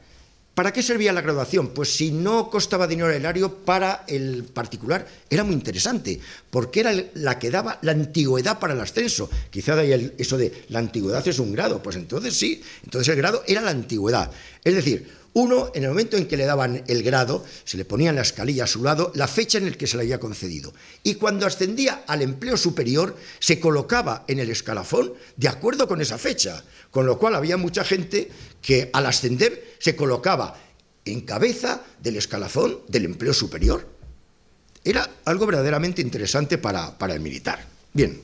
¿Para qué servía la graduación? Pues si no costaba dinero el erario, para el particular era muy interesante, porque era la que daba la antigüedad para el ascenso. Quizá de ahí eso de la antigüedad es un grado, pues entonces sí, entonces el grado era la antigüedad. Es decir, uno, en el momento en que le daban el grado, se le ponía en la escalilla a su lado la fecha en la que se le había concedido. Y cuando ascendía al empleo superior, se colocaba en el escalafón de acuerdo con esa fecha. Con lo cual había mucha gente que al ascender se colocaba en cabeza del escalafón del empleo superior. Era algo verdaderamente interesante para el militar. Bien.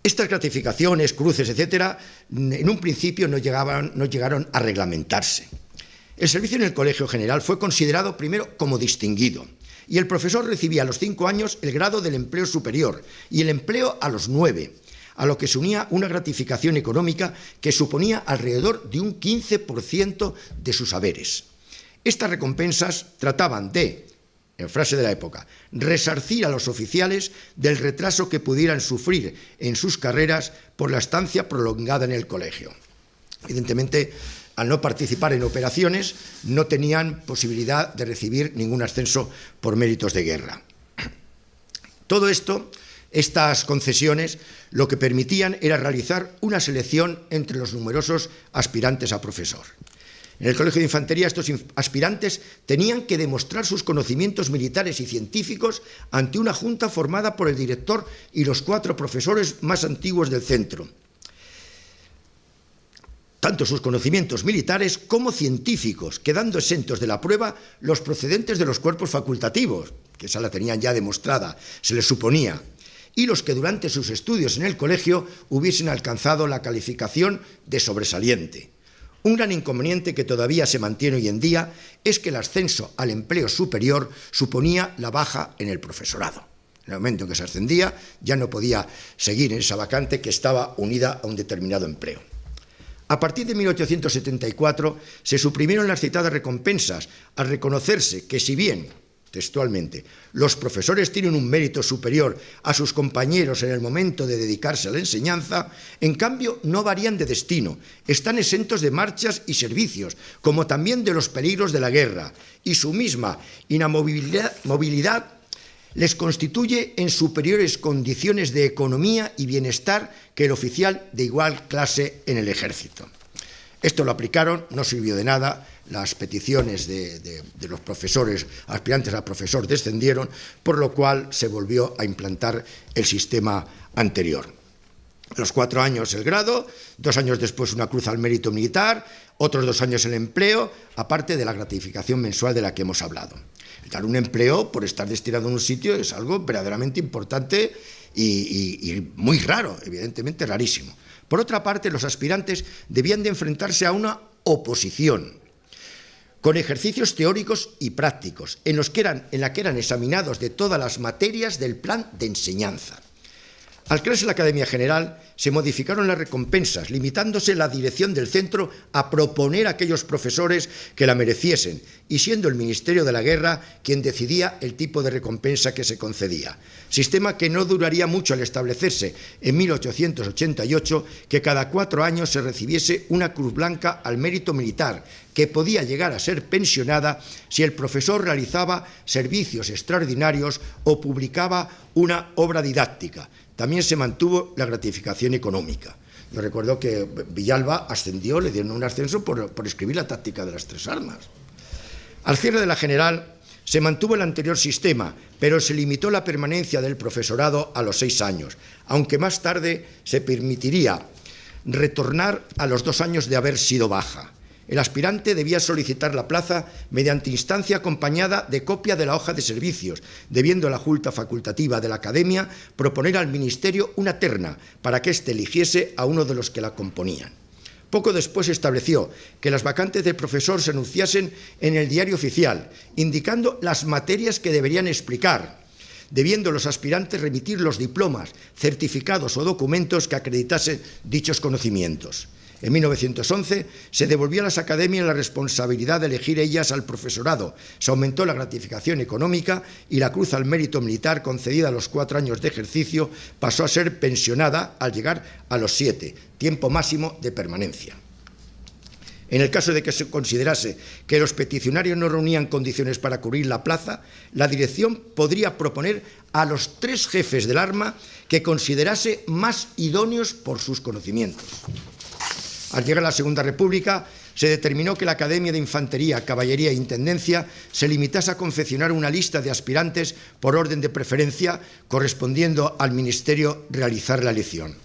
Estas gratificaciones, cruces, etcétera, en un principio no llegaron a reglamentarse. El servicio en el Colegio General fue considerado primero como distinguido, y el profesor recibía a los 5 años el grado del empleo superior y el empleo a los 9, a lo que se unía una gratificación económica que suponía alrededor de un 15% de sus haberes. Estas recompensas trataban de, en frase de la época, resarcir a los oficiales del retraso que pudieran sufrir en sus carreras por la estancia prolongada en el colegio. Evidentemente, al no participar en operaciones, no tenían posibilidad de recibir ningún ascenso por méritos de guerra. Todo esto, estas concesiones, lo que permitían era realizar una selección entre los numerosos aspirantes a profesor. En el Colegio de Infantería, estos aspirantes tenían que demostrar sus conocimientos militares y científicos ante una junta formada por el director y los 4 profesores más antiguos del centro. Tanto sus conocimientos militares como científicos, quedando exentos de la prueba los procedentes de los cuerpos facultativos, que esa la tenían ya demostrada, se les suponía, y los que durante sus estudios en el colegio hubiesen alcanzado la calificación de sobresaliente. Un gran inconveniente que todavía se mantiene hoy en día es que el ascenso al empleo superior suponía la baja en el profesorado. En el momento en que se ascendía, ya no podía seguir en esa vacante que estaba unida a un determinado empleo. A partir de 1874 se suprimieron las citadas recompensas al reconocerse que, si bien, textualmente, los profesores tienen un mérito superior a sus compañeros en el momento de dedicarse a la enseñanza, en cambio no varían de destino, están exentos de marchas y servicios, como también de los peligros de la guerra, y su misma movilidad les constituye en superiores condiciones de economía y bienestar que el oficial de igual clase en el ejército. Esto lo aplicaron, no sirvió de nada, las peticiones de los profesores, aspirantes a profesor, descendieron, por lo cual se volvió a implantar el sistema anterior. A los 4 años el grado, 2 años después una cruz al mérito militar, otros 2 años el empleo, aparte de la gratificación mensual de la que hemos hablado. Dar un empleo por estar destinado en un sitio es algo verdaderamente importante y muy raro, evidentemente rarísimo. Por otra parte, los aspirantes debían de enfrentarse a una oposición con ejercicios teóricos y prácticos, en la que eran examinados de todas las materias del plan de enseñanza. Al crearse la Academia General, se modificaron las recompensas, limitándose la dirección del centro a proponer a aquellos profesores que la mereciesen, y siendo el Ministerio de la Guerra quien decidía el tipo de recompensa que se concedía. Sistema que no duraría mucho al establecerse en 1888 que cada 4 años se recibiese una cruz blanca al mérito militar, que podía llegar a ser pensionada si el profesor realizaba servicios extraordinarios o publicaba una obra didáctica. También se mantuvo la gratificación económica. Yo recuerdo que Villalba ascendió, le dieron un ascenso por escribir la táctica de las 3 armas. Al cierre de la General se mantuvo el anterior sistema, pero se limitó la permanencia del profesorado a los 6 años, aunque más tarde se permitiría retornar a los 2 años de haber sido baja. El aspirante debía solicitar la plaza mediante instancia acompañada de copia de la hoja de servicios, debiendo la Junta Facultativa de la Academia proponer al Ministerio una terna para que éste eligiese a uno de los que la componían. Poco después se estableció que las vacantes de profesor se anunciasen en el Diario Oficial, indicando las materias que deberían explicar, debiendo los aspirantes remitir los diplomas, certificados o documentos que acreditasen dichos conocimientos. En 1911 se devolvió a las academias la responsabilidad de elegir ellas al profesorado, se aumentó la gratificación económica y la cruz al mérito militar concedida a los 4 años de ejercicio pasó a ser pensionada al llegar a los 7, tiempo máximo de permanencia. En el caso de que se considerase que los peticionarios no reunían condiciones para cubrir la plaza, la dirección podría proponer a los 3 jefes del arma que considerase más idóneos por sus conocimientos. Al llegar a la Segunda República, se determinó que la Academia de Infantería, Caballería e Intendencia se limitase a confeccionar una lista de aspirantes por orden de preferencia, correspondiendo al Ministerio realizar la elección.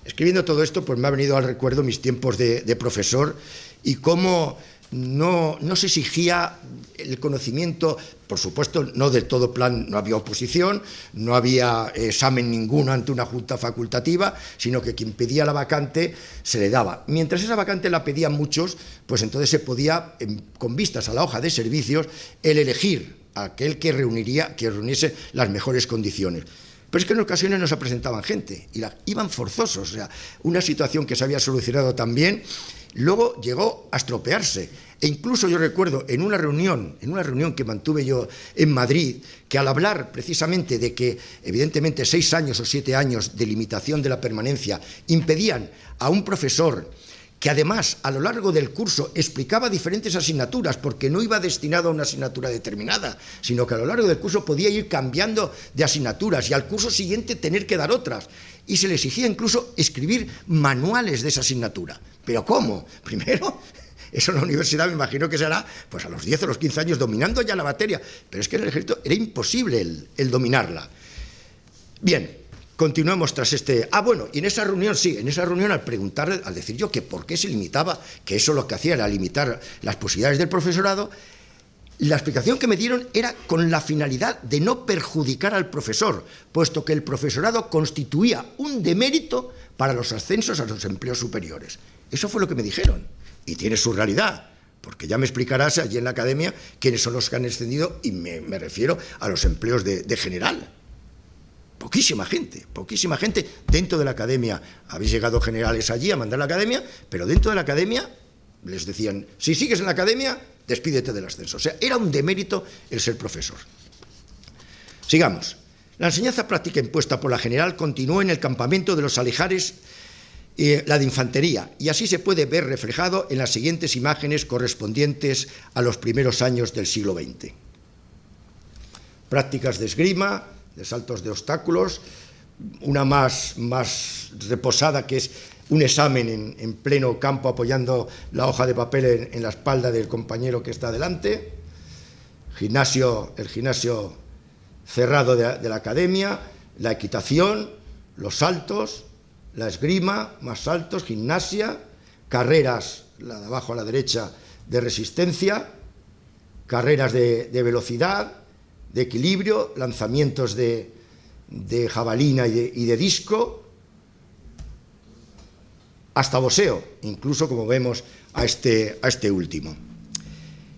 Escribiendo todo esto, pues me ha venido al recuerdo mis tiempos de profesor y cómo no se exigía el conocimiento, por supuesto, no del todo plan, no había oposición, no había examen ninguno ante una junta facultativa, sino que quien pedía la vacante se le daba. Mientras esa vacante la pedían muchos, pues entonces se podía, con vistas a la hoja de servicios, el elegir a aquel que reuniese las mejores condiciones. Pero es que en ocasiones no se presentaban gente, iban forzosos, o sea, una situación que se había solucionado también, luego llegó a estropearse. E incluso yo recuerdo en una reunión que mantuve yo en Madrid, que al hablar precisamente de que evidentemente 6 años o 7 años de limitación de la permanencia impedían a un profesor que además a lo largo del curso explicaba diferentes asignaturas, porque no iba destinado a una asignatura determinada, sino que a lo largo del curso podía ir cambiando de asignaturas y al curso siguiente tener que dar otras. Y se le exigía incluso escribir manuales de esa asignatura. ¿Pero cómo? Primero, eso en la universidad me imagino que será pues a los 10 o los 15 años dominando ya la materia, pero es que en el ejército era imposible el dominarla. Bien. Continuamos tras este... y en esa reunión al preguntarle, al decir yo que por qué se limitaba, que eso lo que hacía era limitar las posibilidades del profesorado, la explicación que me dieron era con la finalidad de no perjudicar al profesor, puesto que el profesorado constituía un demérito para los ascensos a los empleos superiores. Eso fue lo que me dijeron, y tiene su realidad, porque ya me explicarás allí en la academia quiénes son los que han ascendido, y me refiero a los empleos de general. Poquísima gente dentro de la academia. Habéis llegado generales allí a mandar la academia, pero dentro de la academia les decían, si sigues en la academia, despídete del ascenso. O sea, era un demérito el ser profesor. Sigamos. La enseñanza práctica impuesta por la general continuó en el campamento de los Alejares, la de infantería, y así se puede ver reflejado en las siguientes imágenes correspondientes a los primeros años del siglo XX. Prácticas de esgrima, de saltos de obstáculos, una más reposada que es un examen en pleno campo apoyando la hoja de papel en la espalda del compañero que está delante, el gimnasio cerrado de la academia, la equitación, los saltos, la esgrima, más saltos, gimnasia, carreras, la de abajo a la derecha, de resistencia, carreras de velocidad, de equilibrio, lanzamientos de jabalina y de disco, hasta boxeo, incluso como vemos a este último.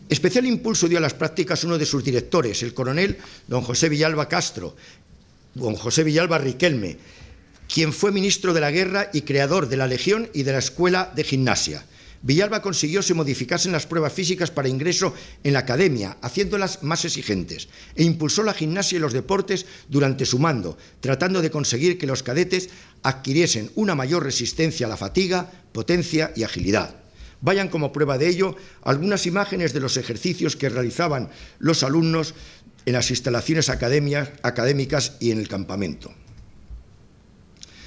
Especial impulso dio a las prácticas uno de sus directores, el coronel don José Villalba Riquelme, quien fue ministro de la Guerra y creador de la Legión y de la Escuela de Gimnasia. Villalba consiguió se modificasen las pruebas físicas para ingreso en la academia, haciéndolas más exigentes, e impulsó la gimnasia y los deportes durante su mando, tratando de conseguir que los cadetes adquiriesen una mayor resistencia a la fatiga, potencia y agilidad. Vayan como prueba de ello algunas imágenes de los ejercicios que realizaban los alumnos en las instalaciones académicas y en el campamento.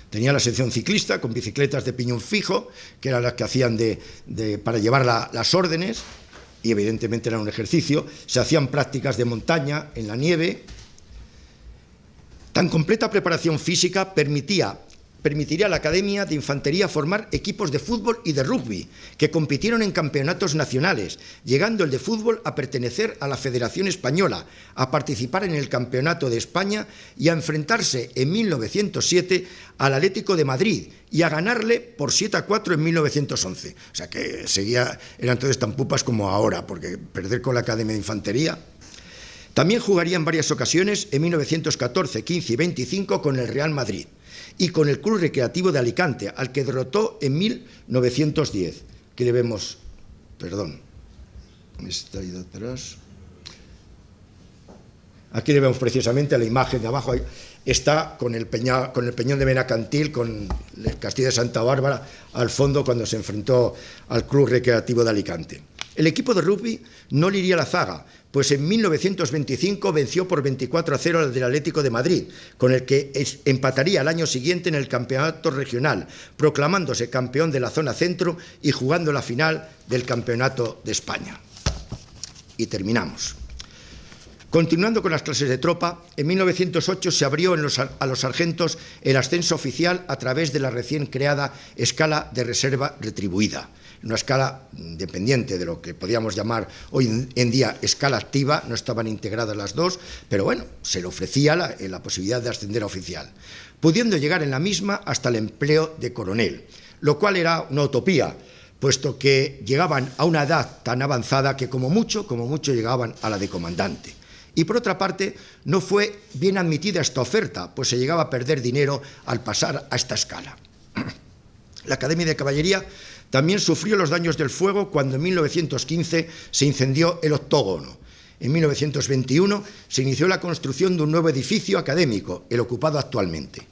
Tenía la sección ciclista con bicicletas de piñón fijo, que eran las que hacían para llevar las órdenes, y evidentemente era un ejercicio. Se hacían prácticas de montaña en la nieve. Tan completa preparación física permitía permitiría a la Academia de Infantería formar equipos de fútbol y de rugby que compitieron en campeonatos nacionales, llegando el de fútbol a pertenecer a la Federación Española, a participar en el Campeonato de España y a enfrentarse en 1907 al Atlético de Madrid y a ganarle por 7-4 en 1911. O sea que eran entonces tan pupas como ahora, porque perder con la Academia de Infantería. También jugaría en varias ocasiones en 1914, 15 y 25 con el Real Madrid y con el Club Recreativo de Alicante, al que derrotó en 1910. Aquí le vemos, perdón, me está ido atrás. Aquí le vemos precisamente la imagen de abajo, ahí está con el Peñón de Benacantil, con el Castillo de Santa Bárbara al fondo cuando se enfrentó al Club Recreativo de Alicante. El equipo de rugby no le iría a la zaga, pues en 1925 venció por 24-0 al del Atlético de Madrid, con el que empataría al año siguiente en el campeonato regional, proclamándose campeón de la zona centro y jugando la final del Campeonato de España. Y terminamos. Continuando con las clases de tropa, en 1908 se abrió a los sargentos el ascenso oficial a través de la recién creada escala de reserva retribuida, una escala independiente de lo que podríamos llamar hoy en día escala activa, no estaban integradas las dos, pero bueno, se le ofrecía la posibilidad de ascender a oficial, pudiendo llegar en la misma hasta el empleo de coronel, lo cual era una utopía, puesto que llegaban a una edad tan avanzada que como mucho llegaban a la de comandante. Y por otra parte, no fue bien admitida esta oferta, pues se llegaba a perder dinero al pasar a esta escala. La Academia de Caballería también sufrió los daños del fuego cuando en 1915 se incendió el octógono. En 1921 se inició la construcción de un nuevo edificio académico, el ocupado actualmente.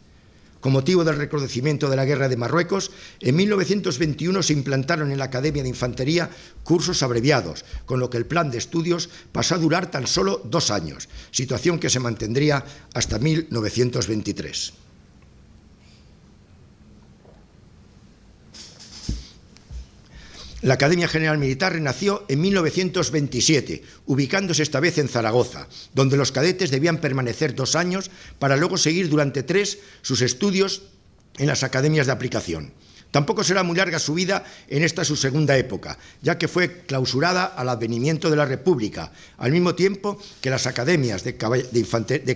Con motivo del recrudecimiento de la Guerra de Marruecos, en 1921 se implantaron en la Academia de Infantería cursos abreviados, con lo que el plan de estudios pasó a durar tan solo 2 años, situación que se mantendría hasta 1923. La Academia General Militar renació en 1927, ubicándose esta vez en Zaragoza, donde los cadetes debían permanecer 2 años para luego seguir durante 3 sus estudios en las academias de aplicación. Tampoco será muy larga su vida en esta su segunda época, ya que fue clausurada al advenimiento de la República, al mismo tiempo que las academias de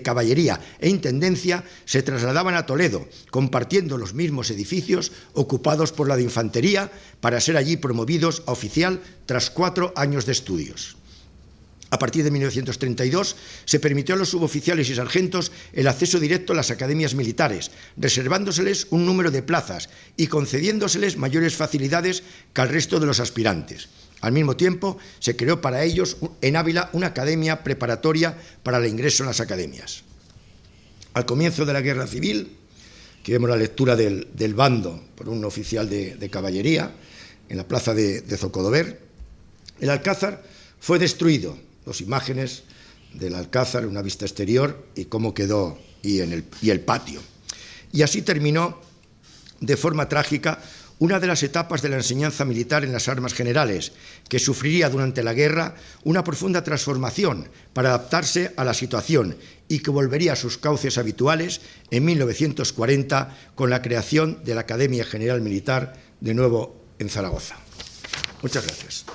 caballería e intendencia se trasladaban a Toledo, compartiendo los mismos edificios ocupados por la de infantería, para ser allí promovidos a oficial tras 4 años de estudios. A partir de 1932 se permitió a los suboficiales y sargentos el acceso directo a las academias militares, reservándoseles un número de plazas y concediéndoseles mayores facilidades que al resto de los aspirantes. Al mismo tiempo, se creó para ellos en Ávila una academia preparatoria para el ingreso en las academias. Al comienzo de la Guerra Civil, aquí vemos la lectura del bando por un oficial de caballería en la plaza de Zocodover, el Alcázar fue destruido. 2 imágenes del Alcázar, una vista exterior y cómo quedó y el patio. Y así terminó de forma trágica una de las etapas de la enseñanza militar en las armas generales, que sufriría durante la guerra una profunda transformación para adaptarse a la situación y que volvería a sus cauces habituales en 1940 con la creación de la Academia General Militar de nuevo en Zaragoza. Muchas gracias.